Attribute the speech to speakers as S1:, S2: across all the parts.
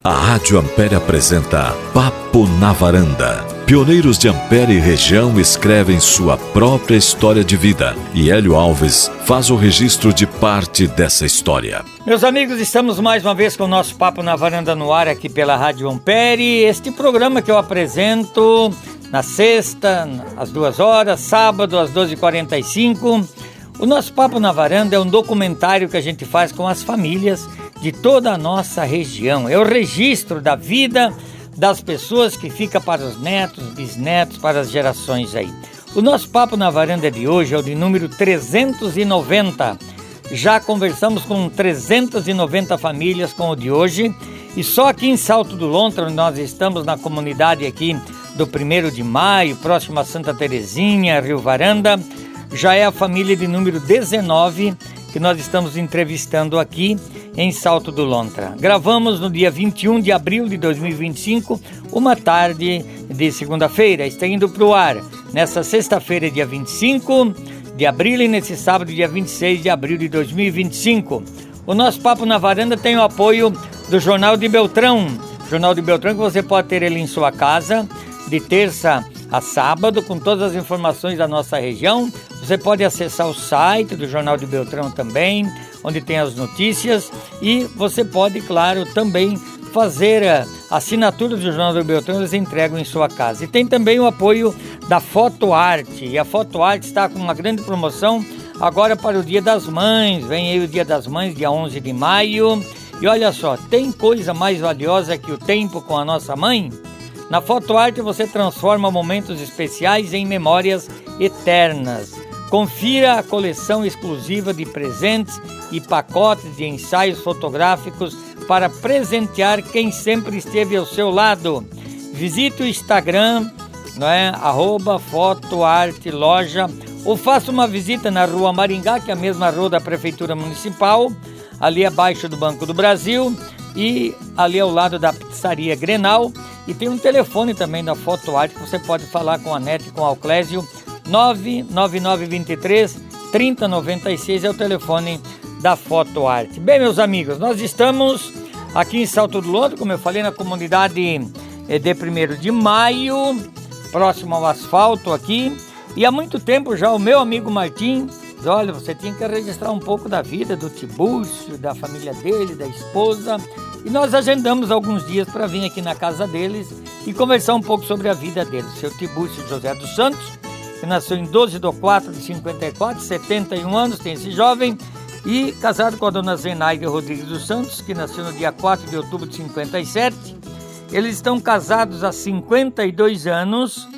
S1: A Rádio Ampere apresenta Papo na Varanda. Pioneiros de Ampere e região escrevem sua própria história de vida e Hélio Alves faz o registro de parte dessa história.
S2: Meus amigos, estamos mais uma vez com o nosso Papo na Varanda no ar aqui pela Rádio Ampere. Este programa que eu apresento na sexta, às 2 horas, sábado, às 12h45. O nosso Papo na Varanda é um documentário que a gente faz com as famílias de toda a nossa região. É o registro da vida das pessoas que fica para os netos, bisnetos, para as gerações aí. O nosso Papo na Varanda de hoje é o de número 390. Já conversamos com 390 famílias com o de hoje. E só aqui em Salto do Lontra, onde nós estamos na comunidade aqui do 1º de maio, próximo a Santa Terezinha, Rio Varanda, já é a família de número 19 que nós estamos entrevistando aqui em Salto do Lontra. Gravamos no dia 21 de abril de 2025, uma tarde de segunda-feira. Está indo para o ar nessa sexta-feira, dia 25 de abril, e nesse sábado, dia 26 de abril de 2025. O nosso Papo na Varanda tem o apoio do Jornal de Beltrão. Jornal de Beltrão que você pode ter ele em sua casa, de terça a sábado, com todas as informações da nossa região. Você pode acessar o site do Jornal de Beltrão também, onde tem as notícias, e você pode, claro, também fazer a assinatura do Jornal de Beltrão, eles entregam em sua casa. E tem também o apoio da Fotoarte, e a Fotoarte está com uma grande promoção agora para o Dia das Mães. Vem aí o Dia das Mães, dia 11 de maio, e olha só, tem coisa mais valiosa que o tempo com a nossa mãe? Na Fotoarte você transforma momentos especiais em memórias eternas. Confira a coleção exclusiva de presentes e pacotes de ensaios fotográficos para presentear quem sempre esteve ao seu lado. Visite o Instagram, @fotoarteloja, ou faça uma visita na Rua Maringá, que é a mesma rua da Prefeitura Municipal, ali abaixo do Banco do Brasil e ali ao lado da Pizzaria Grenal. E tem um telefone também da Fotoarte que você pode falar com a Nete e com o Alclésio. 99923-3096 é o telefone da Fotoarte. Bem, meus amigos, nós estamos aqui em Salto do Lontra, como eu falei, na comunidade de 1º de maio, próximo ao asfalto aqui. E há muito tempo já o meu amigo Martim diz: olha, você tinha que registrar um pouco da vida do Tibúrcio, da família dele, da esposa. E nós agendamos alguns dias para vir aqui na casa deles e conversar um pouco sobre a vida deles. Seu Tibúrcio José dos Santos, que nasceu em 12 de 4 de 54, 71 anos, tem esse jovem, e casado com a dona Zenaide Rodrigues dos Santos, que nasceu no dia 4 de outubro de 57. Eles estão casados há 52 anos,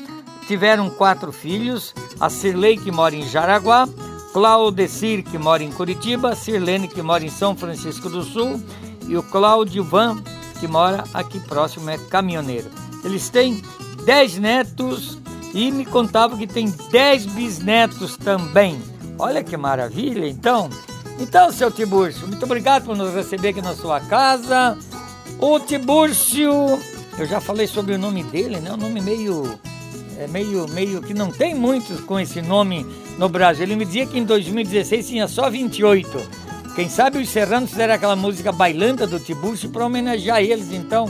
S2: tiveram 4 filhos, a Cirlei, que mora em Jaraguá, Claudecir, que mora em Curitiba, Sirlene, que mora em São Francisco do Sul, e o Cláudio Van, que mora aqui próximo, é caminhoneiro. Eles têm 10 netos e me contavam que tem 10 bisnetos também. Olha que maravilha, então. Então, seu Tibúrcio, muito obrigado por nos receber aqui na sua casa. O Tibúrcio, eu já falei sobre o nome dele, né? Um nome meio que não tem muitos com esse nome no Brasil. Ele me dizia que em 2016 tinha só 28. Quem sabe os serranos fizeram aquela música Bailanta do Tibúrcio para homenagear eles, então.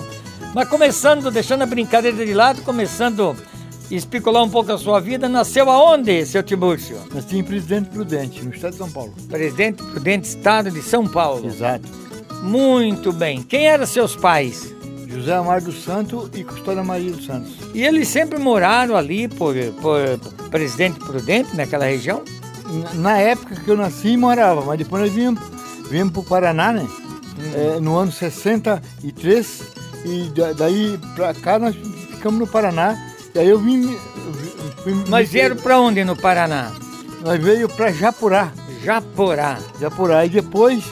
S2: Mas começando, deixando a brincadeira de lado, começando a especular um pouco a sua vida, nasceu aonde, seu Tibúrcio?
S3: Nasci em Presidente Prudente, no estado de São Paulo.
S2: Presidente Prudente, estado de São Paulo.
S3: Exato.
S2: Muito bem. Quem eram seus pais?
S3: José Amar dos Santos e Custódia Maria dos Santos.
S2: E eles sempre moraram ali por Presidente Prudente, naquela região?
S3: Na época que eu nasci, morava, mas depois nós viemos para o Paraná, né? No ano 63, e daí para cá nós ficamos no Paraná. E aí eu vim.
S2: Mas vieram para onde no Paraná?
S3: Nós veio para Japurá.
S2: Japurá.
S3: E depois,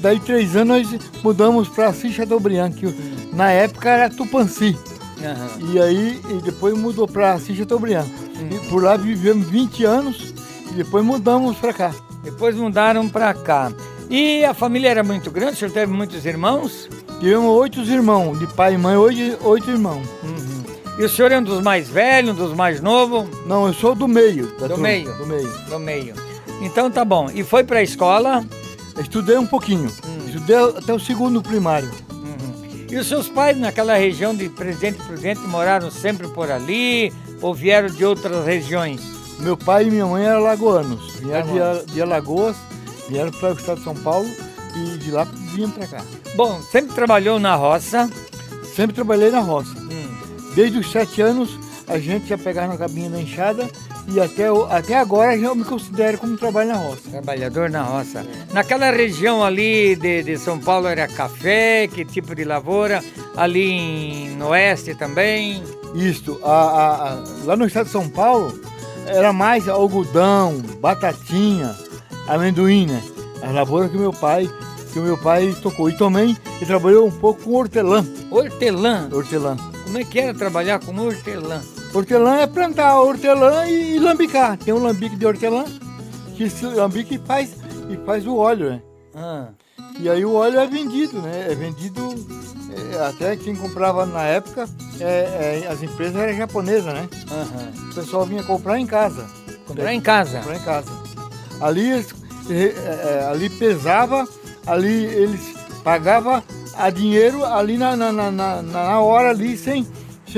S3: daí 3 anos, nós mudamos para Assis Chateaubriand, que na época era Tupanci. Uhum. E depois mudou para Assis Chateaubriand. E por lá vivemos 20 anos e depois mudamos para cá.
S2: Depois mudaram para cá. E a família era muito grande? O senhor teve muitos irmãos?
S3: Tivemos 8 irmãos, de pai e mãe, 8 irmãos.
S2: Uhum. E o senhor é um dos mais velhos, um dos mais novos?
S3: Não, eu sou do meio.
S2: Do meio. Então tá bom. E foi para a escola?
S3: Estudei um pouquinho. Estudei até o 2º primário.
S2: E os seus pais naquela região de Presidente Prudente moraram sempre por ali ou vieram de outras regiões?
S3: Meu pai e minha mãe eram lagoanos, vieram de Alagoas, vieram para o estado de São Paulo e de lá vinham para cá.
S2: Bom, sempre trabalhou na roça?
S3: Sempre trabalhei na roça. Desde os 7 anos a gente já pegava na cabinha da enxada e até agora eu me considero como trabalho na roça.
S2: Trabalhador na roça. Naquela região ali de São Paulo era café, que tipo de lavoura? Ali no oeste também?
S3: Isso, lá no estado de São Paulo era mais algodão, batatinha, amendoim, né? As lavouras que o meu pai tocou. E também ele trabalhou um pouco com hortelã.
S2: Hortelã?
S3: Hortelã.
S2: Como é que era trabalhar com hortelã?
S3: Hortelã é plantar hortelã e lambicar. Tem um lambique de hortelã, que esse lambique faz o óleo, né? E aí o óleo é vendido, né? É vendido, até quem comprava na época, as empresas eram japonesas, né? O pessoal vinha comprar em casa.
S2: Comprar em casa?
S3: Comprar em casa. Ali pesava, ali eles pagavam a dinheiro ali na hora ali, sem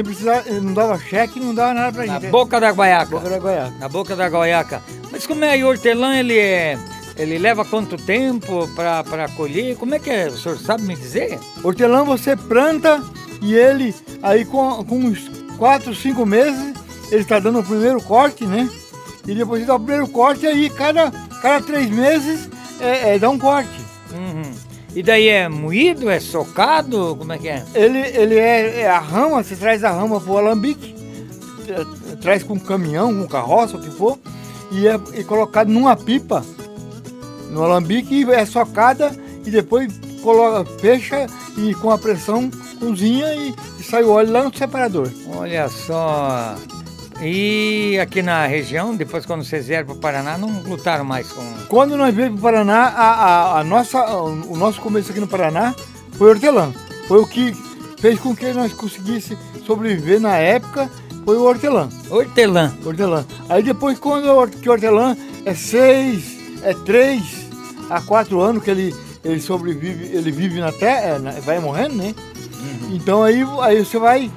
S3: precisar, não dava cheque, não dava nada pra gente.
S2: Na boca da guaiaca.
S3: Boca da guaiaca.
S2: Na boca da guaiaca. Mas como é? E o hortelã, ele leva quanto tempo para colher? Como é que é? O senhor sabe me dizer?
S3: Hortelã você planta e ele, aí com uns 4, 5 meses, ele está dando o primeiro corte, né? E depois de dar o primeiro corte, aí cada 3 meses dá um corte.
S2: E daí é moído, é socado? Como é que é?
S3: Ele é a rama, você traz a rama pro alambique, traz com um caminhão, com carroça, o que for, e é colocado numa pipa, no alambique, é socada e depois fecha e com a pressão cozinha e sai o óleo lá no separador.
S2: Olha só. E aqui na região, depois quando vocês vieram para o Paraná, não lutaram mais com...
S3: Quando nós viemos para o Paraná, o nosso começo aqui no Paraná foi hortelã. Foi o que fez com que nós conseguíssemos sobreviver na época, foi o hortelã.
S2: Hortelã.
S3: Hortelã. Aí depois, que o hortelã é 3 a 4 anos que ele sobrevive, ele vive na terra, vai morrendo, né? Então aí você vai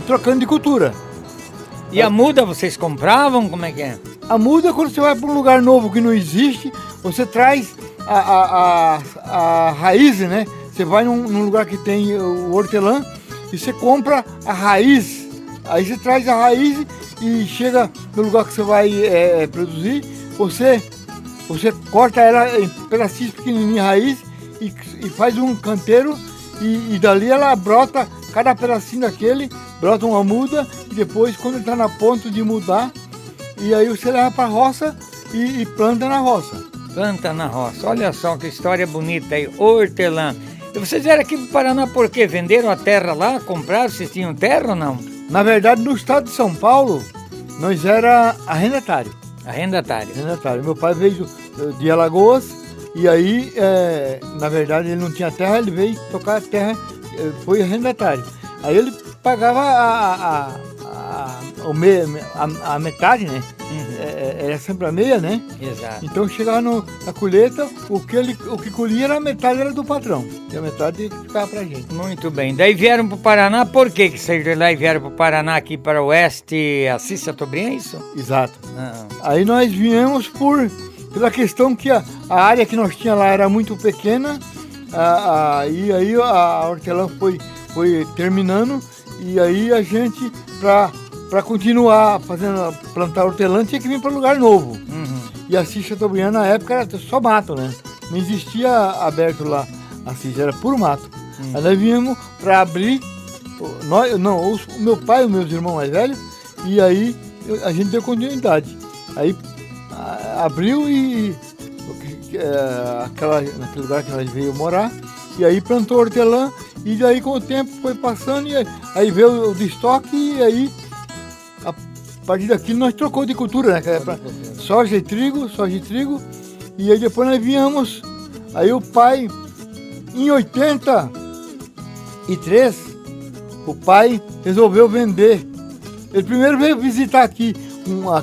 S3: trocando de cultura.
S2: E a muda vocês compravam? Como é que é?
S3: A muda, quando você vai para um lugar novo que não existe, você traz a raiz, né? Você vai num lugar que tem o hortelã e você compra a raiz. Aí você traz a raiz e chega no lugar que você vai produzir, você corta ela em pedacinhos pequenininhos, raiz, e faz um canteiro e dali ela brota, cada pedacinho daquele, brota uma muda e depois quando ele está na ponto de mudar, e aí você leva para a roça e planta na roça.
S2: Planta na roça. Olha só que história bonita aí, hortelã. E vocês vieram aqui para o Paraná por quê? Venderam a terra lá? Compraram? Vocês tinham terra ou não?
S3: Na verdade, no estado de São Paulo, nós era arrendatário.
S2: Arrendatário.
S3: Arrendatário. Meu pai veio de Alagoas e aí, na verdade, ele não tinha terra, ele veio tocar a terra, foi arrendatário. Aí ele pagava a metade, né? Era sempre a meia, né?
S2: Exato.
S3: Então chegava na colheita, o que colhia era a metade era do patrão. E a metade ficava pra gente.
S2: Muito bem. Daí vieram pro Paraná, por que saíram de lá e vieram pro Paraná aqui para o oeste, Assis Chateaubriand, é isso?
S3: Exato. Aí nós viemos pela questão que a área que nós tínhamos lá era muito pequena, e aí a hortelã foi terminando, e aí a gente, para continuar plantar hortelã, tinha que vir para um lugar novo. E Assis Chateaubriand na época era só mato, né? Não existia aberto lá, Assis, era puro mato. Aí nós viemos para abrir, o meu pai e os meus irmãos mais velhos, e aí a gente deu continuidade. Aí abriu e naquele lugar que nós veio morar, e aí plantou hortelã, e daí com o tempo foi passando, e aí veio o de estoque, e aí a partir daquilo nós trocou de cultura, né? Soja e trigo, e aí depois nós viemos, aí o pai, em 83, o pai resolveu vender. Ele primeiro veio visitar aqui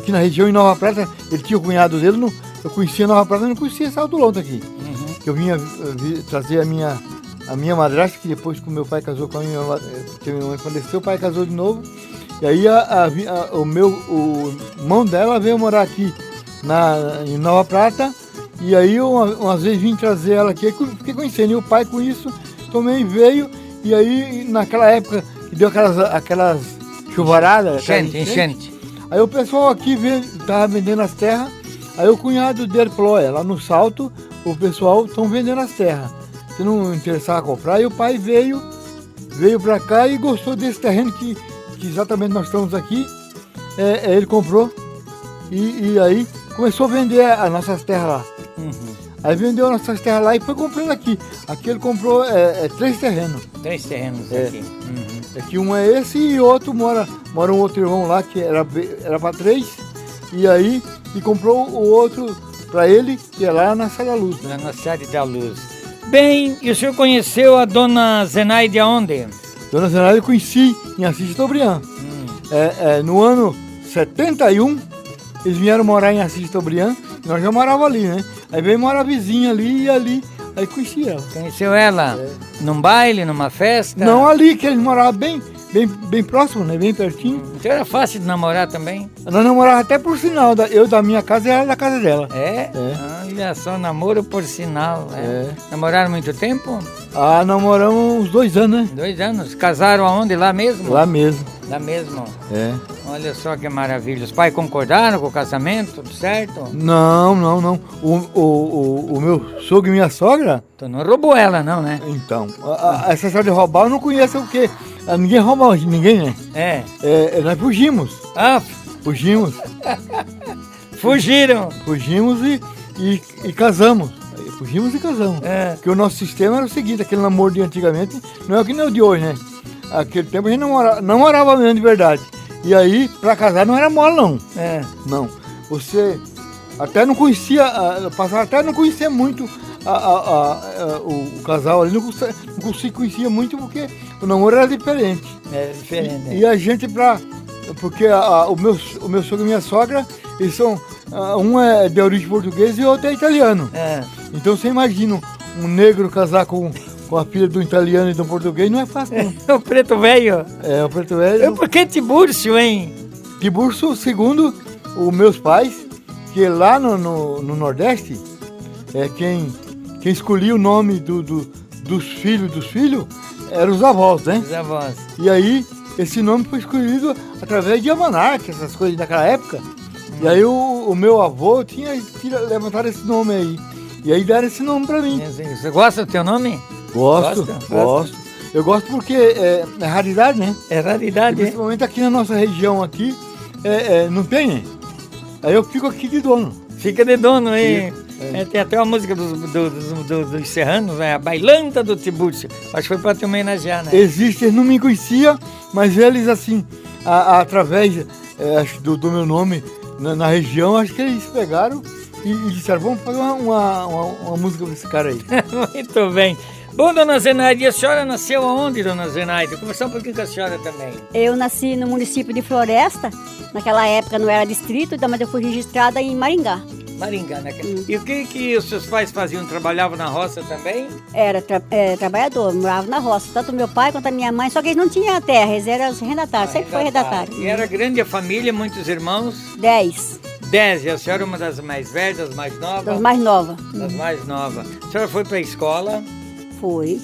S3: na região, em Nova Prata, ele tinha o cunhado dele, eu conhecia Nova Prata, eu não conhecia Salto Lonto aqui. Eu vinha trazer a minha a minha madrasta, que depois que o meu pai casou com a minha mãe faleceu, o pai casou de novo. E aí o irmão dela veio morar aqui em Nova Prata. E aí umas vezes vim trazer ela aqui, fiquei conhecendo. E o pai com isso também veio. E aí naquela época que deu aquelas chuvaradas.
S2: Enchente.
S3: Aí o pessoal aqui estava vendendo as terras. Aí o cunhado dele falou, olha, lá no Salto o pessoal estão vendendo as terras. Se não interessava comprar, e o pai veio para cá e gostou desse terreno que exatamente nós estamos aqui. Ele comprou e aí começou a vender as nossas terras lá. Aí vendeu as nossas terras lá e foi comprando aqui. Aqui ele comprou 3 terrenos.
S2: 3 terrenos aqui.
S3: Aqui um é esse e outro mora um outro irmão lá que era para 3. E comprou o outro para ele, que é lá na Cidade da Luz.
S2: Lá na Cidade da Luz. Bem, e o senhor conheceu a dona Zenaide aonde?
S3: Dona Zenaide eu conheci em Assis Chateaubriand. No ano 71, eles vieram morar em Assis Chateaubriand, e nós já morávamos ali, né? Aí veio morar vizinha ali e ali, aí conheci ela.
S2: Conheceu ela num baile, numa festa?
S3: Não, ali, que eles moravam bem próximo, né? Bem pertinho.
S2: Então era fácil de namorar também?
S3: Nós namorávamos até por sinal, eu da minha casa e ela da casa dela.
S2: Olha só, namoro por sinal. Namoraram muito tempo?
S3: Namoramos uns 2 anos, né?
S2: 2 anos. Casaram aonde? Lá mesmo?
S3: Lá mesmo.
S2: Lá mesmo? Olha só que maravilha. Os pais concordaram com o casamento? Tudo certo?
S3: Não. O meu sogro e minha sogra...
S2: Tu não roubou ela não, né?
S3: Então, essa história de roubar eu não conheço porque ninguém rouba ninguém, né? Nós fugimos. Fugimos.
S2: Fugiram.
S3: Fugimos e casamos. Fugimos e casamos. Porque o nosso sistema era o seguinte, aquele namoro de antigamente não é o que nem o de hoje, né? Aquele tempo a gente não morava mesmo de verdade. E aí, pra casar não era mole, não. Não. Você até não conhecia, passava até não conhecia muito o casal ali, não se conhecia muito porque o namoro era diferente.
S2: Diferente.
S3: E a gente porque o meu sogro e minha sogra, eles são, um é de origem portuguesa e o outro é italiano. Então você imagina um negro casar com a filha de um italiano e de um português, não é fácil, não.
S2: O preto velho?
S3: O preto velho.
S2: Por que Tibúrcio, hein?
S3: Tibúrcio, segundo os meus pais, que lá no Nordeste, quem escolhia o nome dos filhos eram os avós, né?
S2: Os avós.
S3: E aí, esse nome foi escolhido através de almanaque, essas coisas daquela época. E aí o meu avô tinha levantado esse nome aí. E aí deram esse nome pra mim.
S2: Você gosta do teu nome?
S3: Gosto. Eu gosto porque é raridade, né?
S2: É raridade,
S3: principalmente aqui na nossa região aqui, não tem. Aí eu fico aqui de dono.
S2: Fica de dono, hein? Tem até uma música dos serranos, né? A Bailanta do Tibúrcio. Acho que foi pra te homenagear, né?
S3: Existe, eles não me conheciam, mas eles assim, através do meu nome na região, acho que eles pegaram e disseram, vamos fazer uma música pra esse cara aí.
S2: Muito bem. Bom, dona Zenaide, a senhora nasceu aonde, dona Zenaide? Vou conversar um pouquinho com a senhora também.
S4: Eu nasci no município de Floresta, naquela época não era distrito, mas eu fui registrada em Maringá.
S2: Maringá, né? E o que os seus pais faziam? Trabalhavam na roça também?
S4: Era trabalhador, morava na roça, tanto meu pai quanto a minha mãe, só que eles não tinham terra, eles eram redatários, sempre foi redatário.
S2: E era grande a família, muitos irmãos?
S4: 10.
S2: 10, e a senhora é uma das mais velhas, das mais novas?
S4: Das mais novas.
S2: Das mais novas. A senhora foi para a escola?
S4: Fui.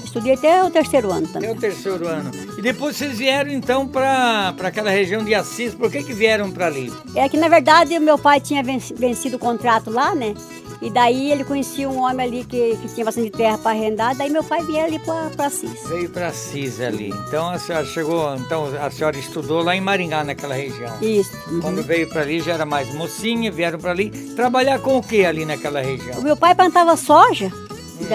S4: Estudei até o 3º ano também.
S2: Até o 3º ano. E depois vocês vieram então para aquela região de Assis. Por que vieram para ali?
S4: É que na verdade o meu pai tinha vencido o contrato lá, né? E daí ele conhecia um homem ali que tinha bastante terra para arrendar, daí meu pai veio ali para Assis.
S2: Veio para Assis ali. Então a senhora a senhora estudou lá em Maringá, naquela região.
S4: Isso.
S2: Quando veio para ali já era mais mocinha, vieram para ali. Trabalhar com o que ali naquela região?
S4: O meu pai plantava soja.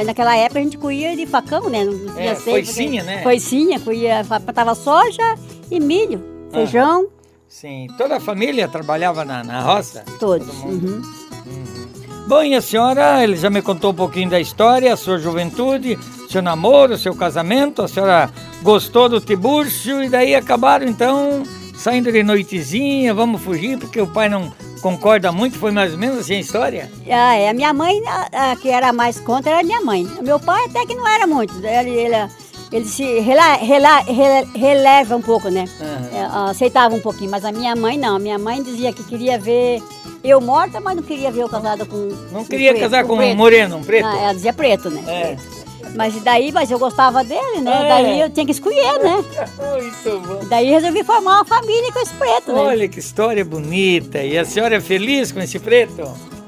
S4: Naquela época a gente colhia de facão, né? Não tinha
S2: foicinha, né?
S4: Foicinha, plantava soja e milho, feijão.
S2: Sim, toda a família trabalhava na roça?
S4: Todos.
S2: Todo mundo. Bom, e a senhora, ele já me contou um pouquinho da história, a sua juventude, seu namoro, seu casamento, a senhora gostou do Tibúrcio e daí acabaram então saindo de noitezinha, vamos fugir porque o pai não concorda muito? Foi mais ou menos assim a história?
S4: A minha mãe, que era mais contra, era a minha mãe. O meu pai até que não era muito. Ele se releva um pouco, né? Aceitava um pouquinho, mas a minha mãe não. A minha mãe dizia que queria ver eu morta, mas não queria ver eu casada com...
S2: Não queria casar com um moreno, um preto?
S4: Ela dizia preto, né?
S2: É.
S4: Mas eu gostava dele, né? Daí eu tinha que escolher, né?
S2: Muito bom.
S4: Daí resolvi formar uma família com esse preto, né?
S2: Olha que história bonita. E a senhora é feliz com esse preto?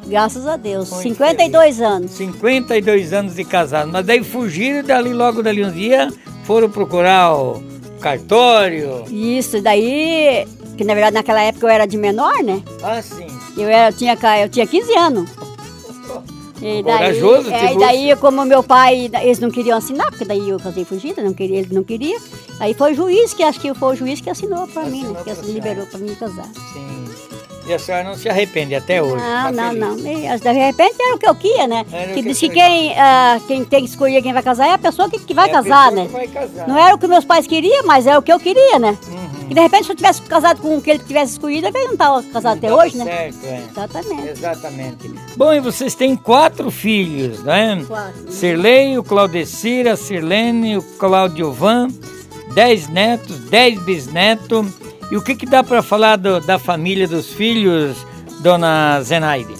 S4: Graças a Deus.
S2: Muito
S4: 52 anos.
S2: 52 anos de casado. Mas daí fugiram e logo dali um dia foram procurar o cartório.
S4: Isso, daí... Que na verdade naquela época eu era de menor, né?
S2: Ah, sim.
S4: Eu tinha 15 anos. E daí,
S2: Corajoso,
S4: e daí, como meu pai, eles não queriam assinar, porque daí eu casei fugida, ele não queria. Aí foi o juiz, acho que foi o juiz que assinou pra mim, né? Que liberou pra mim casar.
S2: Sim. E a senhora não se arrepende até hoje?
S4: Não. De repente era o que eu queria, né? Que disse que quem tem que escolher quem vai casar é a pessoa que vai casar, né?
S2: Vai casar.
S4: Não era o que meus pais queriam, mas era o que eu queria, né? E de repente, se eu tivesse casado com aquele que tivesse escolhido, ele não estava casado até hoje, né?
S2: Certo, é.
S4: Exatamente.
S2: Exatamente. Bom, e vocês têm 4 filhos, né?
S4: 4.
S2: Sirlei, o Claudecir, a Sirlene, o Claudiovan, 10 netos, 10 bisnetos. E o que dá para falar da família dos filhos, dona Zenaide?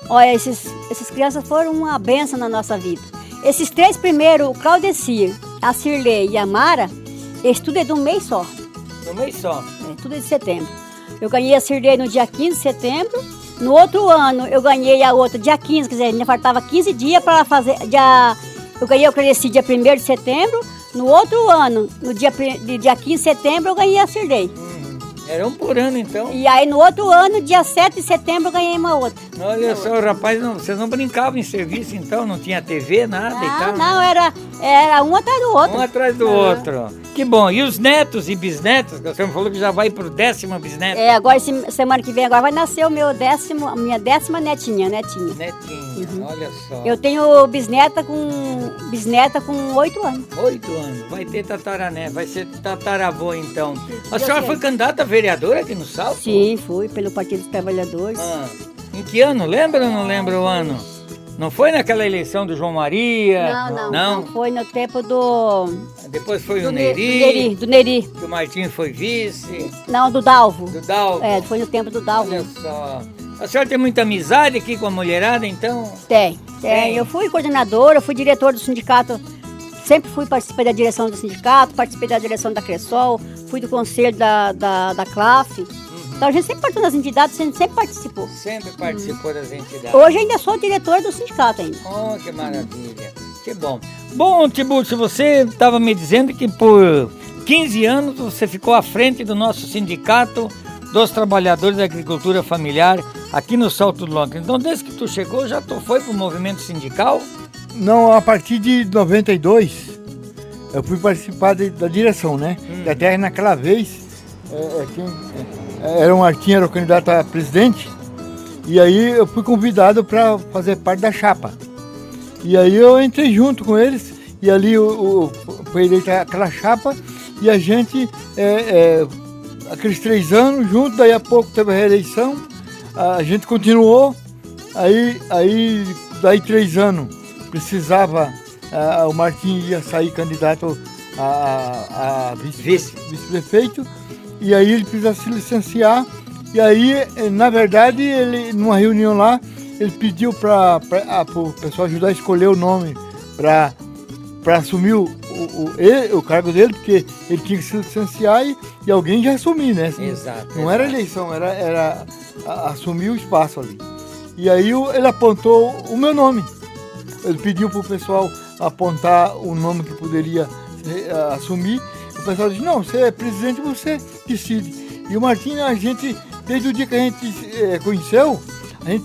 S4: Olha, essas crianças foram uma bênção na nossa vida. Esses 3 primeiros, o Claudecir, a Sirlei e a Mara, eles tudo é de um mês só.
S2: No mês só?
S4: Tudo é de setembro. Eu ganhei a Sirlei no dia 15 de setembro. No outro ano, eu ganhei a outra dia 15, quer dizer, ainda faltava 15 dias para ela fazer. Eu ganhei o Cresci dia 1º de setembro. No outro ano, no dia 15 de setembro, eu ganhei a Sirlei.
S2: Era um por ano, então.
S4: E aí, no outro ano, dia 7 de setembro, eu ganhei uma outra.
S2: Olha só, rapaz, vocês não brincavam em serviço, então? Não tinha TV, nada e tal?
S4: Não, era um atrás do outro.
S2: Um atrás do outro. Que bom. E os netos e bisnetos? A senhora falou que já vai pro 10º bisneto.
S4: Agora, semana que vem, agora vai nascer a minha 10ª netinha.
S2: Netinho, olha só.
S4: Eu tenho bisneta com 8 anos.
S2: 8 anos. Vai ter tataraneto, vai ser tataravô, então. A senhora foi candidata a vereadora aqui no Salto?
S4: Sim, fui pelo Partido dos Trabalhadores.
S2: Em que ano? Lembra ou não lembra o ano? Não foi naquela eleição do João Maria?
S4: Não. Foi no tempo do...
S2: Depois foi o Neri.
S4: Do Neri.
S2: Que o Martinho foi vice.
S4: Não, do Dalvo.
S2: Do Dalvo.
S4: Foi no tempo do Dalvo.
S2: Olha só. A senhora tem muita amizade aqui com a mulherada, então?
S4: Tem. Eu fui coordenadora, fui diretor do sindicato. Sempre participei da direção do sindicato, participei da direção da Cressol, fui do conselho da CLAF. Então a gente sempre participou das entidades, a gente sempre participou.
S2: Sempre participou das entidades.
S4: Hoje ainda sou diretor do sindicato ainda.
S2: Oh, que maravilha. Que bom. Bom, Tiburcio, você estava me dizendo que por 15 anos você ficou à frente do nosso sindicato dos trabalhadores da agricultura familiar aqui no Salto do Lontra. Então, desde que tu chegou, já tu foi para o movimento sindical?
S3: Não, a partir de 92, eu fui participar da direção, né? Até naquela vez, era o Martinho, era o candidato a presidente, e aí eu fui convidado para fazer parte da chapa. E aí eu entrei junto com eles, e ali foi eleita aquela chapa, e a gente, aqueles 3 anos juntos, daí a pouco teve a reeleição, a gente continuou, daí 3 anos precisava, o Martinho ia sair candidato a vice-prefeito, e aí ele precisava se licenciar, e aí, na verdade, ele, numa reunião lá, ele pediu para o pessoal ajudar a escolher o nome para assumir o cargo dele, porque ele tinha que se licenciar e alguém já assumir, né?
S2: Exato.
S3: Não era eleição, era assumir o espaço ali. E aí ele apontou o meu nome. Ele pediu para o pessoal apontar o nome que poderia assumir. O pessoal disse, não, você é presidente, você decide. E o Martinho, a gente, desde o dia que a gente conheceu, a gente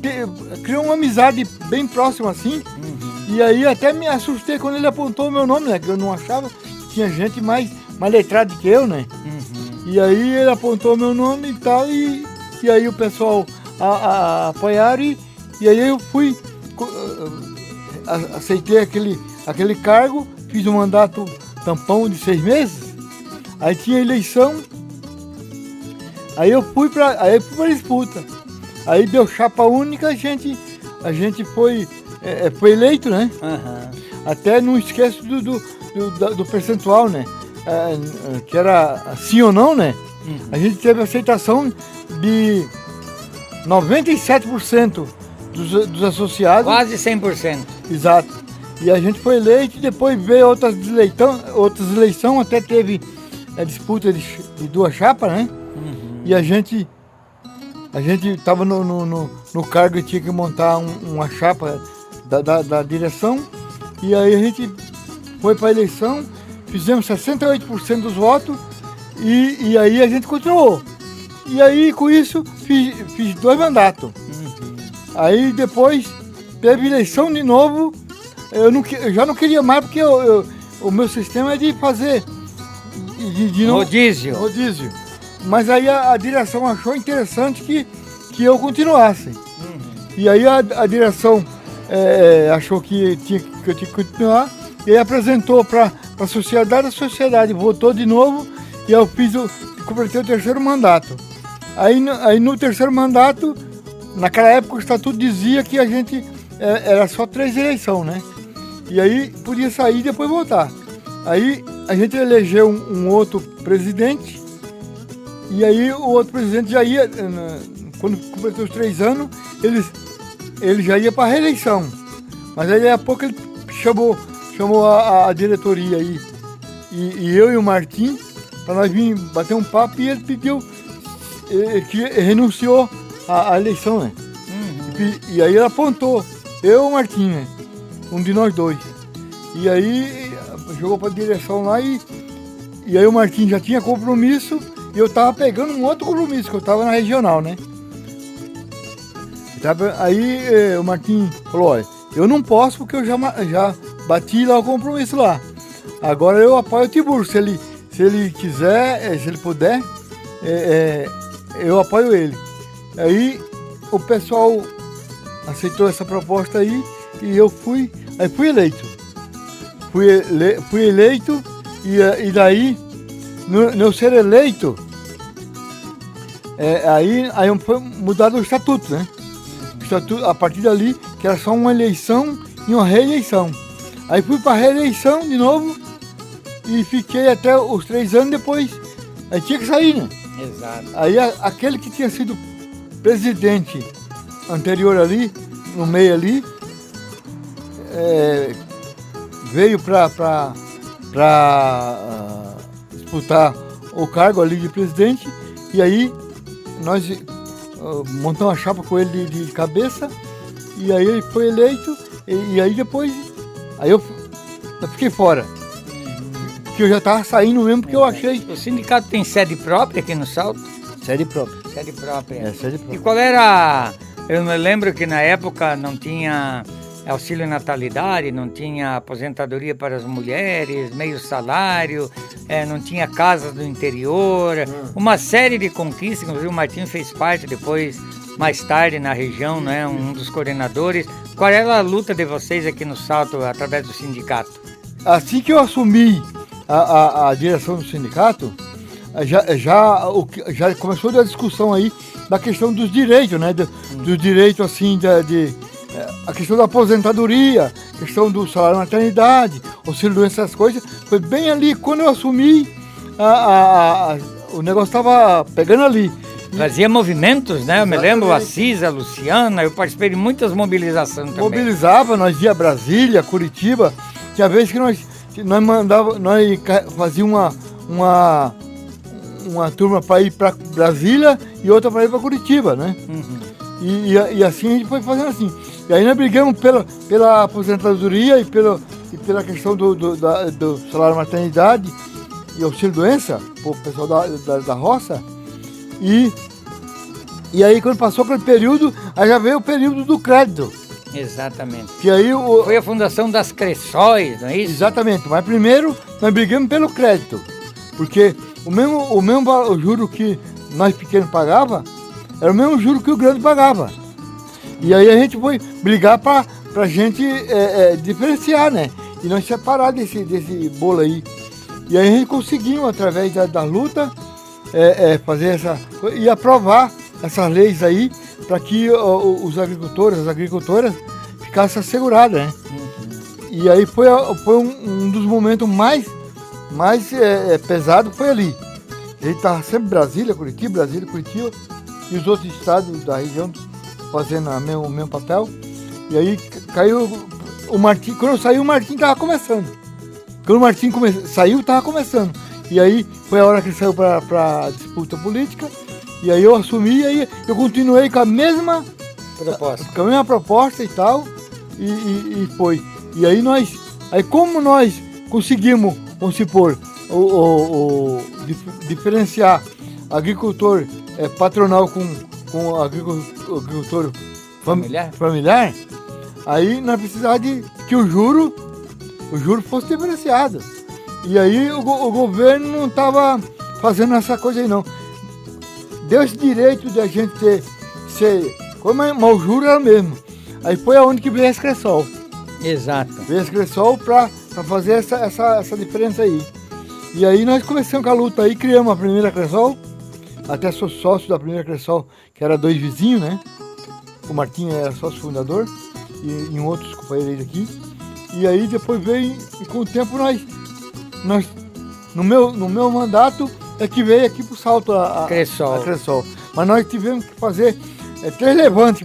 S3: criou uma amizade bem próxima assim. E aí até me assustei quando ele apontou o meu nome, né? Que eu não achava que tinha gente mais letrada que eu, né? E aí ele apontou o meu nome e tal, e aí o pessoal apoiaram, e aí eu fui, aceitei aquele cargo, fiz um mandato tampão de 6 meses, aí tinha eleição, aí eu fui para disputa. Aí deu chapa única, a gente foi eleito, né? Até não esqueço do percentual, né? Que era sim ou não, né? A gente teve aceitação de 97% dos associados.
S2: Quase 100%.
S3: Exato. E a gente foi eleito, depois veio outras eleições, até teve a disputa de 2 chapas, né? E a gente estava no cargo e tinha que montar uma chapa da direção. E aí a gente foi para a eleição, fizemos 68% dos votos e aí a gente continuou. E aí com isso fiz 2 mandatos. Aí depois teve eleição de novo, eu já não queria mais porque o meu sistema é de fazer
S2: rodízio.
S3: Mas aí a direção achou interessante que eu continuasse. E aí a direção achou que eu tinha que continuar e aí apresentou para a sociedade votou de novo e eu completei o 3º mandato. Aí no 3º mandato, naquela época o estatuto dizia que a gente era só 3 eleições, né? E aí podia sair e depois voltar. Aí a gente elegeu um outro presidente e aí o outro presidente já ia, quando completou os 3 anos, ele já ia para a reeleição. Mas aí a pouco ele chamou a diretoria aí e eu e o Martim para nós vir bater um papo e ele pediu que renunciou à eleição, né? E aí ele apontou, eu e o Martim, né? Um de nós 2. E aí jogou para a direção lá e aí o Martim já tinha compromisso e eu tava pegando um outro compromisso, que eu tava na regional, né? Aí o Martim falou, olha, eu não posso porque eu já bati lá o compromisso lá. Agora eu apoio o Tibur, se ele quiser, se ele puder, eu apoio ele. Aí o pessoal aceitou essa proposta aí e eu fui eleito. Fui eleito e daí, no ser eleito, aí foi mudado o estatuto, né? O estatuto, a partir dali, que era só uma eleição e uma reeleição. Aí fui para a reeleição de novo e fiquei até os 3 anos depois. Aí tinha que sair, né?
S2: Exato.
S3: Aí aquele que tinha sido presidente anterior ali, no meio ali, veio para disputar o cargo ali de presidente e aí nós montamos uma chapa com ele de cabeça e aí ele foi eleito e aí depois eu fiquei fora. Porque eu já estava saindo mesmo porque eu achei...
S2: O sindicato tem sede própria aqui no Salto?
S3: Sede própria.
S2: Sede própria.
S3: Sede própria.
S2: E qual era... Eu me lembro que na época não tinha auxílio natalidade, não tinha aposentadoria para as mulheres, meio salário, não tinha casas do interior, uma série de conquistas, inclusive o Martim fez parte depois, mais tarde na região, né, um dos coordenadores. Qual era a luta de vocês aqui no Salto através do sindicato?
S3: Assim que eu assumi a direção do sindicato, já começou a discussão aí da questão dos direitos, né? Do direito assim a questão da aposentadoria, questão do salário de maternidade, auxílio doença, essas coisas. Foi bem ali, quando eu assumi, o negócio estava pegando ali.
S2: Fazia movimentos, né? Eu me lembro, a Cisa, a Luciana, eu participei de muitas mobilizações também.
S3: Mobilizava, nós ia a Brasília, Curitiba, tinha vezes que nós fazíamos uma turma para ir para Brasília e outra para ir para Curitiba, né? E assim a gente foi fazendo assim. E aí nós brigamos pela aposentadoria e pela questão do salário de maternidade e auxílio doença, para o pessoal da roça. E aí quando passou aquele período, aí já veio o período do crédito.
S2: Exatamente.
S3: Que aí
S2: foi a fundação das Cressóis, não é isso?
S3: Exatamente, mas primeiro nós brigamos pelo crédito, porque o mesmo juro que nós pequenos pagava, era o mesmo juro que o grande pagava. E aí a gente foi brigar para a gente diferenciar, né? E nós separar desse bolo aí. E aí a gente conseguiu, através da luta, fazer e aprovar essas leis aí para que os agricultores, as agricultoras ficassem asseguradas, né? E aí foi um dos momentos mais pesados, foi ali. Ele estava sempre Brasília, Curitiba, e os outros estados da região fazendo o mesmo papel. E aí caiu o Martim. Quando saiu, o Martim estava começando. Quando o Martim saiu, estava começando. E aí foi a hora que ele saiu para a disputa política. E aí eu assumi, e aí eu continuei com a mesma proposta e tal. E foi. E aí como nós conseguimos, vamos supor, diferenciar agricultor patronal com agricultor familiar, aí nós precisávamos que o juro fosse diferenciado. E aí o governo não estava fazendo essa coisa aí não. Deu esse direito de a gente mas o juro era o mesmo. Aí foi aonde que veio a Excresol.
S2: Exato.
S3: Veio a Excresol para fazer essa diferença aí. E aí nós começamos com a luta aí, criamos a primeira Excresol. Até sou sócio da primeira Excresol, que era 2 vizinhos, né? O Martim era sócio fundador e outros companheiros aqui. E aí depois veio, e com o tempo nós no meu mandato é que veio aqui pro Salto a Excresol. Mas nós tivemos que fazer 3 levantes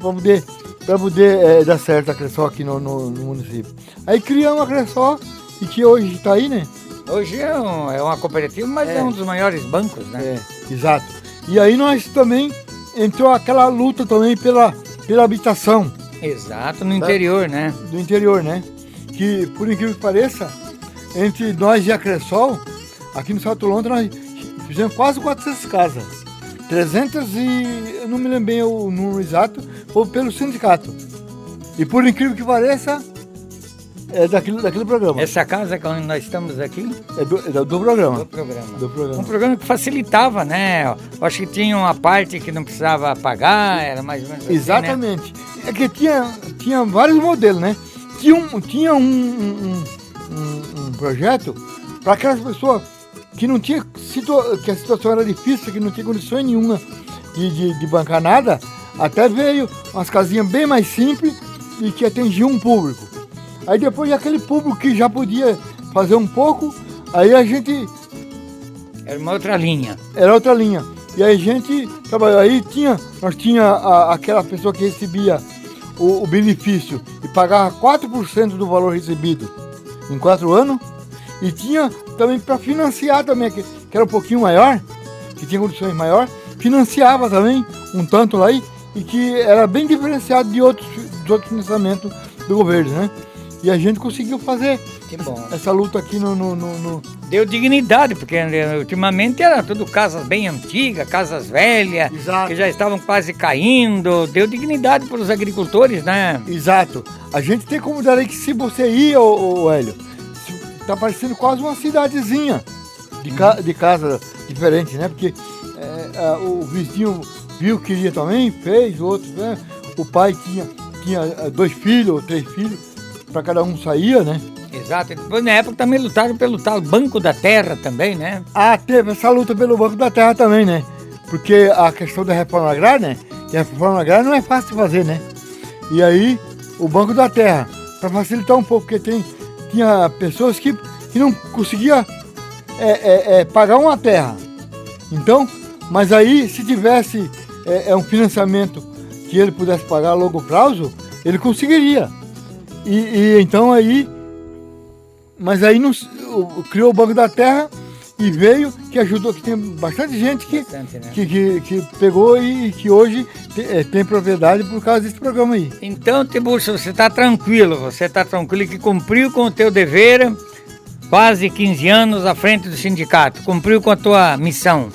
S3: para poder dar certo a Excresol aqui no município. Aí criamos a Excresol, e que hoje está aí, né?
S2: Hoje é uma cooperativa, mas é um dos maiores bancos, né?
S3: Exato. E aí nós também entrou aquela luta também pela habitação.
S2: Exato, no interior, né?
S3: Do interior, né? Que, por incrível que pareça, entre nós e a Excresol, aqui no Salto Lontra, nós fizemos quase 400 casas. 300 e... eu não me lembro bem o número exato, foi pelo sindicato. E por incrível que pareça, é daquele programa.
S2: Essa casa que nós estamos aqui?
S3: É do programa.
S2: Do programa. Um programa que facilitava, né? Eu acho que tinha uma parte que não precisava pagar, era mais ou menos assim,
S3: exatamente. Né? É que tinha vários modelos, né? Tinha um projeto para aquelas pessoas que não tinha que a situação era difícil, que não tinha condições nenhuma de bancar nada, até veio umas casinhas bem mais simples e que atendiam um público. Aí depois aquele público que já podia fazer um pouco, aí a gente...
S2: Era uma outra linha.
S3: Era outra linha. E aí a gente trabalhou. Aí nós tinha aquela pessoa que recebia o benefício e pagava 4% do valor recebido em 4 anos. E tinha também para financiar também, que era um pouquinho maior, que tinha condições maior, financiava também um tanto lá e que era bem diferenciado dos outros financiamentos do governo, né? E a gente conseguiu fazer essa luta aqui no...
S2: Deu dignidade, porque ultimamente era tudo casas bem antigas, casas velhas, exato, que já estavam quase caindo. Deu dignidade para os agricultores, né?
S3: Exato. A gente tem como dar aí que se você ir, ô Hélio, tá parecendo quase uma cidadezinha de casa diferente, né? Porque o vizinho viu que queria também, fez, o outro, né? O pai tinha 2 filhos ou 3 filhos, para cada um saía, né?
S2: Exato. E depois, na época, também lutaram pelo tal Banco da Terra também, né?
S3: Ah, teve essa luta pelo Banco da Terra também, né? Porque a questão da reforma agrária, né? E a reforma agrária não é fácil de fazer, né? E aí, o Banco da Terra, para facilitar um pouco, porque tinha pessoas que não conseguiam pagar uma terra. Então, mas aí, se tivesse um financiamento que ele pudesse pagar a longo prazo, ele conseguiria. E então aí, mas aí criou o Banco da Terra e veio, que ajudou, que tem bastante gente que pegou e que hoje tem propriedade por causa desse programa aí.
S2: Então, Tiburcio, você está tranquilo que cumpriu com o teu dever, quase 15 anos à frente do sindicato, cumpriu com a tua missão.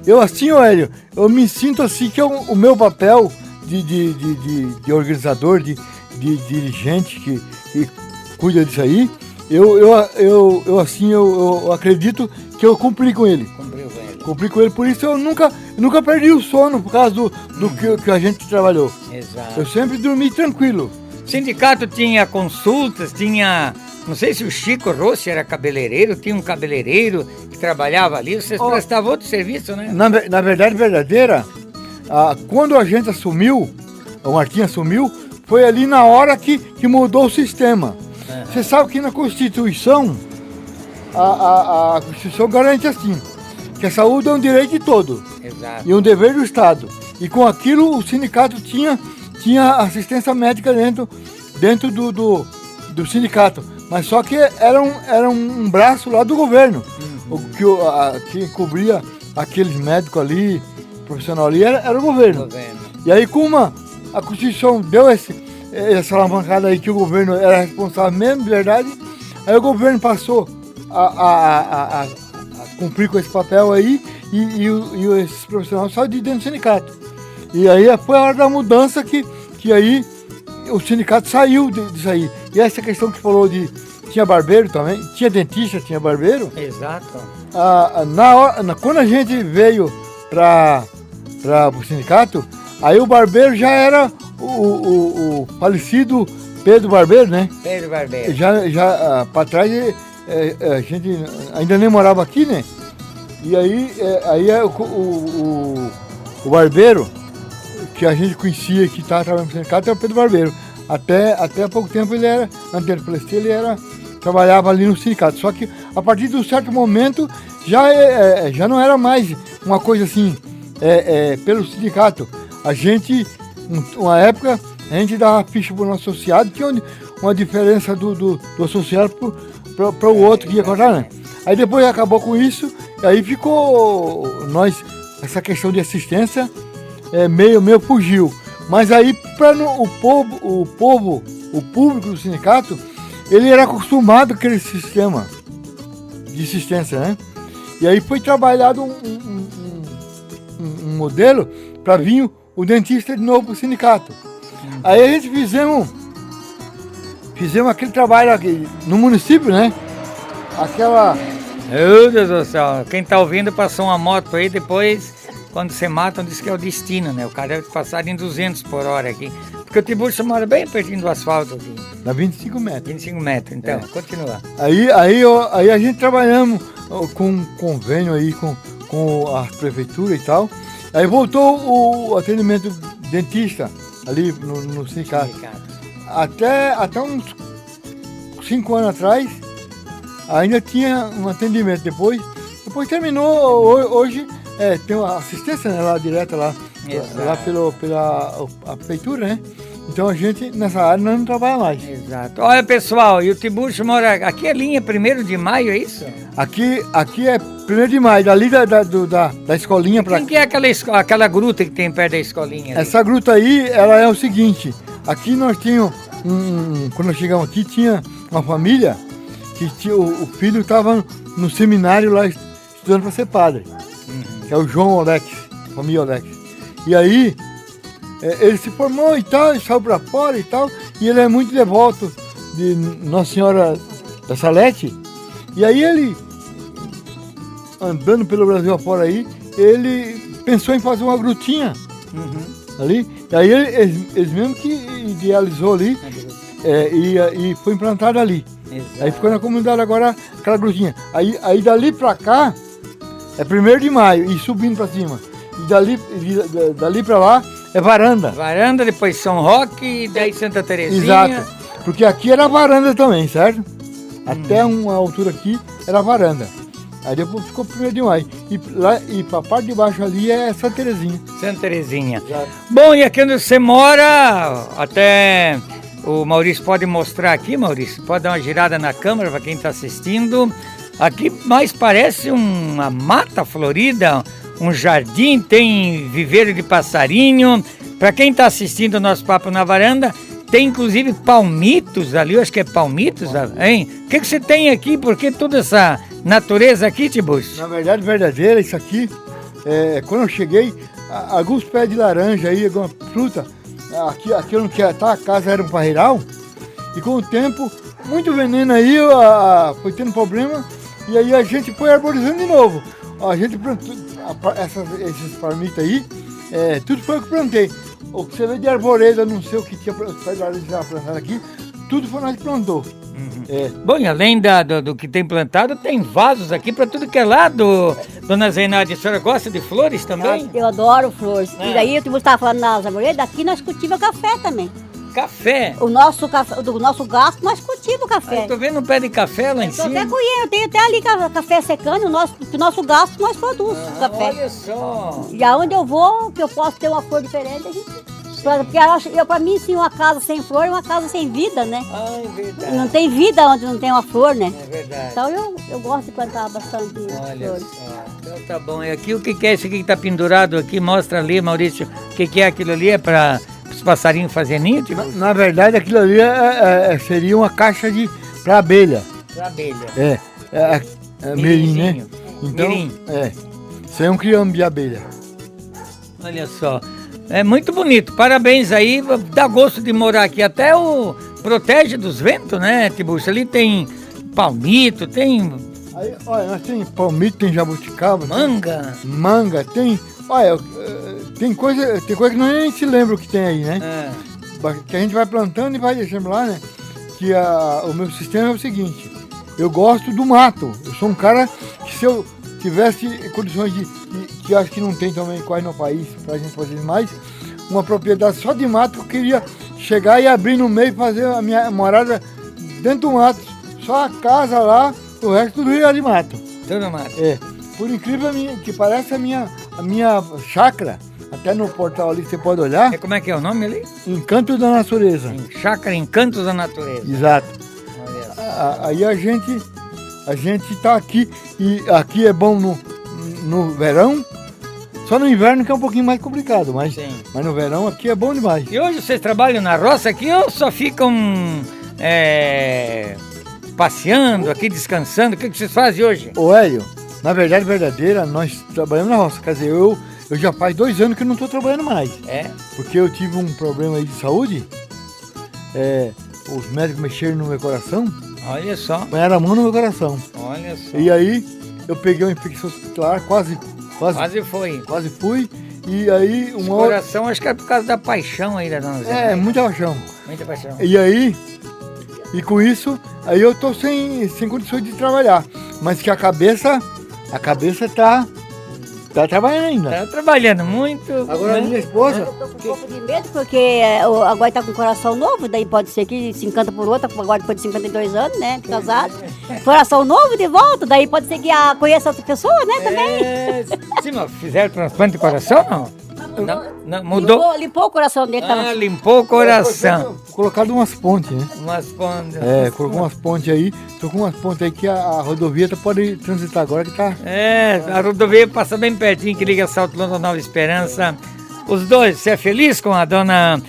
S3: Eu assim, Hélio, eu me sinto assim que o meu papel de organizador, de dirigente que cuida disso aí, eu acredito que eu cumpri com ele. Cumpri com ele, por isso eu nunca perdi o sono por causa do que a gente trabalhou.
S2: Exato.
S3: Eu sempre dormi tranquilo.
S2: O sindicato tinha consultas, não sei se o Chico Rossi era cabeleireiro, tinha um cabeleireiro que trabalhava ali, vocês prestavam outro serviço, né?
S3: Na verdade verdadeira, quando a gente assumiu, o Martim assumiu, foi ali na hora que mudou o sistema. Você sabe que na Constituição, a Constituição garante assim, que a saúde é um direito de todos.
S2: Exato.
S3: E um dever do Estado. E com aquilo o sindicato tinha assistência médica dentro do sindicato. Mas só que era um braço lá do governo. Que cobria aqueles médicos ali, profissional ali, era o governo. E aí como a Constituição deu essa alavancada aí que o governo era responsável mesmo, de verdade, aí o governo passou a cumprir com esse papel aí e esses profissionais saíram de dentro do sindicato. E aí foi a hora da mudança que aí o sindicato saiu disso aí. E essa questão que falou tinha barbeiro também, tinha dentista, tinha barbeiro.
S2: Exato.
S3: Quando a gente veio para o sindicato, aí o barbeiro já era o falecido Pedro Barbeiro, né?
S2: Pedro Barbeiro.
S3: Já para trás, a gente ainda nem morava aqui, né? E aí o barbeiro que a gente conhecia, que estava trabalhando no sindicato, era o Pedro Barbeiro. Até há pouco tempo ele era, antes do Palestina, trabalhava ali no sindicato. Só que a partir de um certo momento já não era mais uma coisa assim, pelo sindicato. A gente, uma época, a gente dava ficha para o nosso associado, tinha uma diferença do associado para o outro que ia cortar, né? Aí depois acabou com isso, e aí ficou essa questão de assistência meio fugiu. Mas aí para o público do sindicato, ele era acostumado com aquele sistema de assistência, né? E aí foi trabalhado um modelo para vir o dentista de novo para o sindicato. Aí a gente fizemos aquele trabalho aqui no município, né?
S2: Meu Deus do céu, quem tá ouvindo passou uma moto aí, depois, quando você mata, diz que é o destino, né? O cara deve passar em 200 por hora aqui. Porque o Tiburcio mora bem pertinho do asfalto aqui.
S3: Dá 25 metros.
S2: 25 metros, então, continua.
S3: Aí a gente trabalhamos com um convênio aí com a prefeitura e tal. Aí voltou o atendimento dentista ali no sindicato. Até uns 5 anos atrás, ainda tinha um atendimento. Depois terminou, hoje tem uma assistência, né, lá direta lá pela prefeitura, né? Então a gente nessa área não trabalha mais.
S2: Exato. Olha, pessoal, e o Tiburcio mora aqui, é linha 1º de maio, é isso?
S3: Aqui é 1º de maio, dali da escolinha para.
S2: Quem que é aquela gruta que tem perto da escolinha?
S3: Essa gruta aí, ela é o seguinte: aqui nós tínhamos quando nós chegamos aqui, tinha uma família que o filho estava no seminário lá estudando para ser padre, que é o João Olex, família Olex. E aí ele se formou e tal, e saiu para fora e tal, e ele é muito devoto de Nossa Senhora da Salete. E aí ele, andando pelo Brasil afora aí, ele pensou em fazer uma grutinha ali. E aí eles mesmo que idealizou ali, e foi implantado ali. Exato. Aí ficou na comunidade agora aquela grutinha. Aí dali pra cá é 1º de maio e subindo pra cima. E dali pra lá é varanda.
S2: Varanda, depois São Roque e daí Santa Terezinha.
S3: Exato. Porque aqui era varanda também, certo? Até uma altura aqui era varanda. Aí depois ficou 1º de maio. E pra parte de baixo ali é Santa Terezinha.
S2: Santa Terezinha.
S3: Exato.
S2: Bom, e aqui onde você mora, até o Maurício pode mostrar aqui, Maurício. Pode dar uma girada na câmera para quem está assistindo. Aqui mais parece uma mata florida, um jardim, tem viveiro de passarinho. Para quem está assistindo o nosso Papo na Varanda, tem inclusive palmitos ali, eu acho que é palmitos, hein? O que você tem aqui? Por que toda essa natureza aqui, Tiburcio?
S3: Na verdade, verdadeira, isso aqui, quando eu cheguei, alguns pés de laranja aí, alguma fruta, aqui onde tá a casa era um parreiral, e com o tempo, muito veneno aí, foi tendo problema, e aí a gente foi arborizando de novo. A gente plantou esses palmitos aí, tudo foi o que plantei. O que você vê de arvoreda, não sei o que tinha plantado aqui, tudo foi nós que plantou.
S2: Bom, e além do que tem plantado, tem vasos aqui para tudo que é lado. Dona Zenaide, a senhora gosta de flores também?
S4: Eu adoro flores. E daí, eu estava falando nas arvoredas, daqui nós cultivamos café também.
S2: Café?
S4: O nosso café, do nosso gasto, nós cultivamos café.
S2: Eu tô vendo um pé de café lá em
S4: Tô
S2: cima.
S4: até colhendo, eu tenho até ali café secando, o nosso gasto nós produzimos café.
S2: Olha só.
S4: E aonde eu vou, que eu posso ter uma flor diferente, a gente... Porque pra mim, sim, uma casa sem flor é uma casa sem vida, né?
S2: Ah, é verdade.
S4: Não tem vida onde não tem uma flor, né?
S2: É verdade.
S4: Então eu gosto de plantar bastante
S2: Olha
S4: flores.
S2: só. Então tá bom. E aqui o que é isso aqui que tá pendurado aqui? Mostra ali, Maurício. O que é aquilo ali? É para os passarinhos fazerem ninho? Tipo?
S3: Na verdade, aquilo ali seria uma caixa para abelha.
S2: Pra abelha.
S3: É mirim, né? Então,
S2: Mirim.
S3: isso aí é um criame de abelha.
S2: Olha só. É muito bonito. Parabéns aí. Dá gosto de morar aqui. Até o protege dos ventos, né, Tiburcio? Ali tem palmito, tem
S3: Aí, olha, nós tem palmito, tem jabuticaba.
S2: manga.
S3: Tem manga, tem... Olha, tem coisa que nós nem se lembra o que tem aí, né?
S2: É.
S3: Que a gente vai plantando e vai deixando lá, né? Que o meu sistema é o seguinte, eu gosto do mato. Eu sou um cara que se eu tivesse condições que acho que não tem também quase no país, pra gente fazer mais, uma propriedade só de mato, eu queria chegar e abrir no meio e fazer a minha morada dentro do mato. Só a casa lá, o resto tudo ia de mato.
S2: Tudo mato.
S3: Por incrível que pareça, a minha chácara, até no portal ali você pode olhar,
S2: Como é que é o nome ali?
S3: Encanto da Natureza.
S2: Chácara Encantos da Natureza.
S3: Exato.
S2: Olha só.
S3: Aí a gente tá aqui, e aqui é bom no verão, só no inverno que é um pouquinho mais complicado, mas no verão aqui é bom demais.
S2: E hoje vocês trabalham na roça aqui ou só ficam passeando aqui, descansando? O que vocês fazem hoje?
S3: Ô Hélio, na verdade verdadeira, nós trabalhamos na roça. Quer dizer, eu já faz 2 anos que não estou trabalhando mais. Porque eu tive um problema aí de saúde. Os médicos mexeram no meu coração.
S2: Olha só.
S3: Põeram a mão no meu coração.
S2: Olha só.
S3: E aí eu peguei uma infecção hospitalar, quase
S2: foi.
S3: quase fui. E aí
S2: Esse coração acho que é por causa da paixão aí da dona Zé.
S3: muita paixão.
S2: Muita paixão.
S3: E aí, com isso, aí eu tô sem condições de trabalhar. Mas que a cabeça tá trabalhando ainda.
S2: Tá trabalhando muito.
S3: Agora a
S2: né?
S3: minha esposa,
S4: Eu tô com um pouco de medo, porque agora tá com o coração novo, daí pode ser que se encanta por outra, agora depois de 52 anos, né, casado. Coração novo de volta, daí pode ser que conheça outra pessoa, né, também.
S2: Sim, mas fizeram transplante de coração, não? Não, mudou.
S4: Limpou o coração dele.
S2: Limpou o coração.
S3: colocado umas pontes, né?
S2: Umas pontas.
S3: Colocou umas pontes aí. Tô com umas pontes aí que a rodovia pode transitar agora que tá...
S2: A rodovia passa bem pertinho, que liga Salto Longo Nova Esperança. Os dois, você é feliz com a dona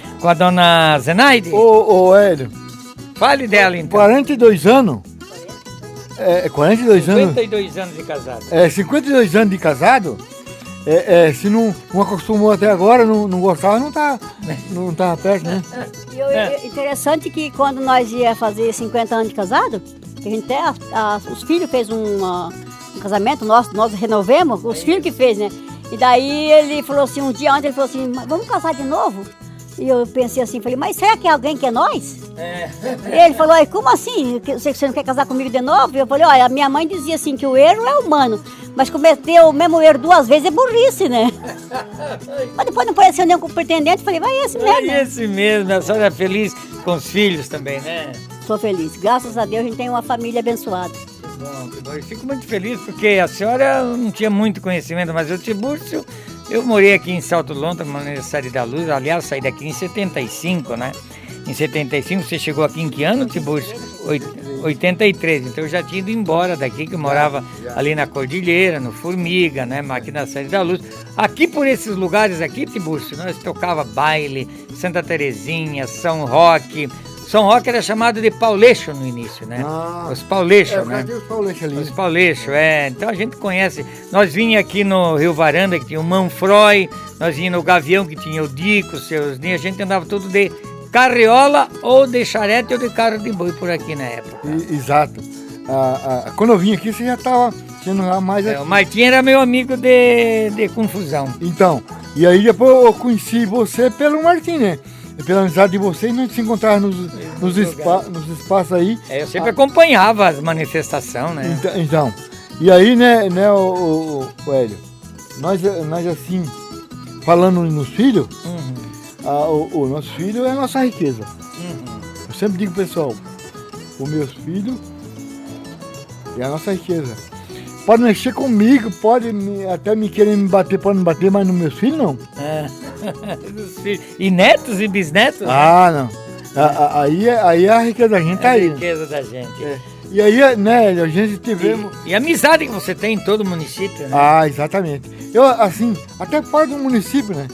S2: Zenaide?
S3: Ô Hélio,
S2: Fale dela então.
S3: 42 anos... 42 anos...
S2: 52 anos de casado.
S3: 52 anos de casado... se não acostumou até agora, não gostava, não tava perto, né?
S4: Interessante que quando nós ia fazer 50 anos de casado, a gente os filhos fez um casamento, nós renovemos, os filhos que fez, né? E daí ele falou assim, um dia antes ele falou assim, vamos casar de novo? E eu pensei assim, falei, mas será que é alguém que é nós? E ele falou, como assim? Você não quer casar comigo de novo? E eu falei, olha, a minha mãe dizia assim que o erro é humano, mas cometer o mesmo erro 2 vezes é burrice, né? Mas depois não apareceu nenhum pretendente, falei, vai esse mesmo.
S2: É esse mesmo, a senhora é feliz com os filhos também, né?
S4: Sou feliz, graças a Deus a gente tem uma família abençoada.
S2: Que bom. Eu fico muito feliz porque a senhora não tinha muito conhecimento, mas o Tiburcio, eu morei aqui em Salto Longo, na Universidade da Luz, aliás, saí daqui em 75, né? Em 75, você chegou aqui em que ano, Tiburcio? 83, então eu já tinha ido embora daqui, que eu morava ali na Cordilheira, no Formiga, né? Aqui na Cidade da Luz. Aqui por esses lugares aqui, Tiburcio, nós tocava baile, Santa Terezinha, São Roque. São Roque era chamado de Pauleixo no início, né? Os Pauleixo, né?
S3: Os Pauleixo ali.
S2: Os Pauleixo, Então a gente conhece. Nós vinha aqui no Rio Varanda, que tinha o Manfroy, nós vinha no Gavião, que tinha o Dico, seus ninhos. A gente andava tudo de carriola ou de charrete ou de carro de boi por aqui na época.
S3: Exato. Quando eu vim aqui, você já estava tendo mais...
S2: O Martim era meu amigo de confusão.
S3: Então, e aí depois eu conheci você pelo Martim, né? pela amizade de vocês, nós se encontrávamos nos espaços aí.
S2: Eu sempre acompanhava as manifestações, né?
S3: Então, e aí, né, o Hélio, nós assim, falando nos filhos, o nosso filho é a nossa riqueza. Eu sempre digo, pessoal, os meus filhos é a nossa riqueza. Pode mexer comigo, pode até me querer me bater, pode me bater, mas nos meus filhos não.
S2: E netos e bisnetos?
S3: Não. Aí a riqueza da gente tá aí.
S2: A riqueza da gente.
S3: E aí, né, a gente tivemos...
S2: E a amizade que você tem em todo o município, né?
S3: Exatamente. Eu, assim, até fora do município, né?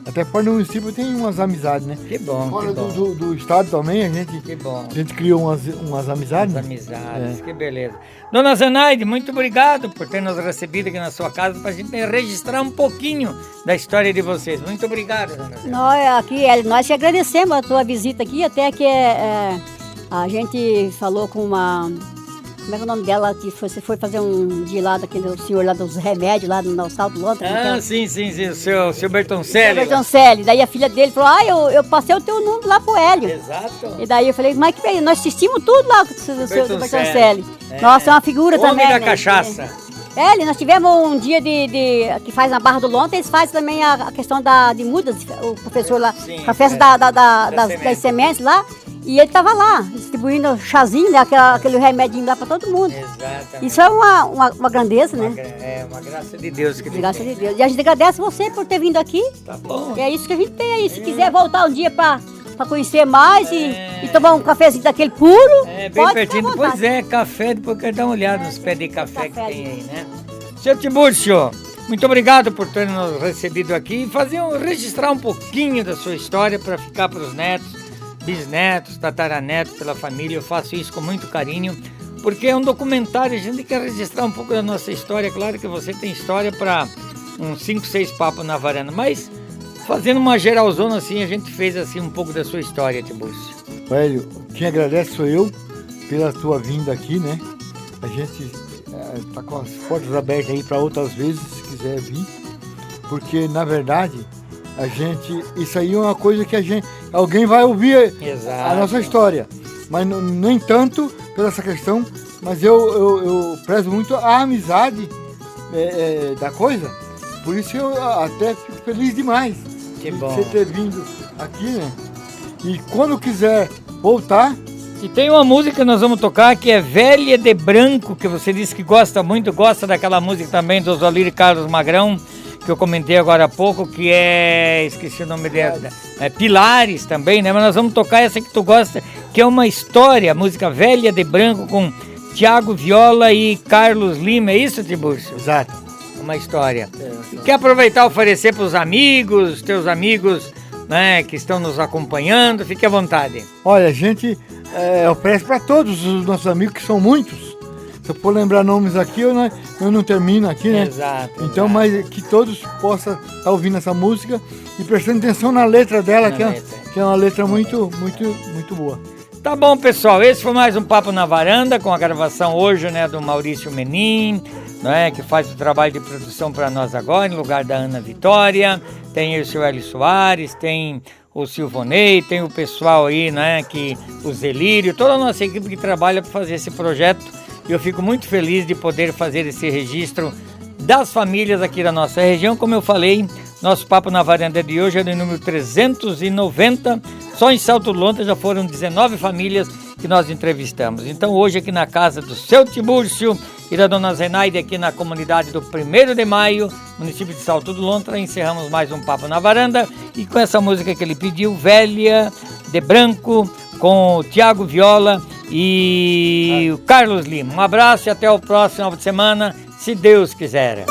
S3: Até fora do município tem umas amizades, né?
S2: Que bom,
S3: fora
S2: que bom.
S3: Do estado também, a gente criou umas amizades.
S2: Umas amizades, que beleza. Dona Zenaide, muito obrigado por ter nos recebido aqui na sua casa para a gente registrar um pouquinho da história de vocês. Muito obrigado, Dona Zenaide.
S4: Nós te agradecemos a tua visita aqui, até que a gente falou com uma... Como é que é o nome dela, que você foi fazer um dia lá, daquele senhor lá dos remédios, lá no Salto Lontra?
S2: Sim, o seu Bertoncelli.
S4: Bertoncelli. Daí a filha dele falou, eu passei o teu número lá pro Hélio.
S2: Exato.
S4: E daí eu falei, mas que bem, nós assistimos tudo lá do seu Bertoncelli. Nossa, é uma figura
S2: Homem
S4: também,
S2: da
S4: né?
S2: cachaça.
S4: Nós tivemos um dia que faz na Barra do Lontra, eles fazem também a questão de mudas, o professor lá, a festa das sementes lá. E ele estava lá, distribuindo chazinho, né, aquele remedinho lá para todo mundo.
S2: Exatamente.
S4: Isso é uma grandeza, né?
S2: Uma graça de Deus.
S4: Graças a Deus. E a gente agradece você por ter vindo aqui.
S2: Tá bom.
S4: E é isso que a gente tem aí. Se quiser voltar um dia para conhecer mais e tomar um cafezinho daquele puro,
S2: bem pertinho. Pois café, depois quero dar uma olhada nos pés de café que tem aí, né? Seu Tiburcio, muito obrigado por ter nos recebido aqui e registrar um pouquinho da sua história para ficar para os netos, bisnetos, tataranetos, pela família. Eu faço isso com muito carinho, porque é um documentário, a gente quer registrar um pouco da nossa história. Claro que você tem história para uns 5, 6 papos na varanda, mas fazendo uma geralzona assim, a gente fez assim um pouco da sua história, Tiburcio.
S3: Hélio, quem agradece sou eu pela tua vinda aqui, né? A gente tá com as portas abertas aí para outras vezes, se quiser vir, porque na verdade isso aí é uma coisa que alguém vai ouvir.
S2: Exato.
S3: A nossa história, mas nem tanto pela essa questão, mas eu prezo muito a amizade da coisa, por isso eu até fico feliz demais de você ter vindo aqui, né? E quando quiser voltar.
S2: E tem uma música que nós vamos tocar que é Velha de Branco, que você disse que gosta muito, gosta daquela música também do Oswaldo e Carlos Magrão, que eu comentei agora há pouco, que esqueci o nome dela, Pilares também, né? Mas nós vamos tocar essa que tu gosta, que é uma história, a música Velha de Branco, com Tiago Viola e Carlos Lima, é isso, Tiburcio?
S3: Exato.
S2: Uma história. Quer aproveitar e oferecer para os amigos, teus amigos, né, que estão nos acompanhando? Fique à vontade.
S3: Olha, a gente oferece para todos os nossos amigos, que são muitos. Se eu for lembrar nomes aqui, eu não termino aqui, né?
S2: Exato.
S3: Então, mas que todos possam estar ouvindo essa música e prestando atenção na letra dela, que é uma letra muito, muito, muito boa.
S2: Tá bom, pessoal, esse foi mais um Papo na Varanda, com a gravação hoje, né, do Maurício Menin, né, que faz o trabalho de produção para nós agora, em lugar da Ana Vitória. Tem o seu Hélio Soares, tem o Silvonei, tem o pessoal aí, né, o Zelírio, toda a nossa equipe que trabalha para fazer esse projeto. E eu fico muito feliz de poder fazer esse registro das famílias aqui da nossa região. Como eu falei, nosso Papo na Varanda de hoje é do número 390. Só em Salto Lontra já foram 19 famílias que nós entrevistamos. Então hoje aqui na casa do seu Tiburcio e da dona Zenaide, aqui na comunidade do 1º de Maio, município de Salto do Lontra, encerramos mais um Papo na Varanda. E com essa música que ele pediu, Velha de Branco, com o Tiago Viola e o Carlos Lima. Um abraço e até o próximo final de semana, se Deus quiser.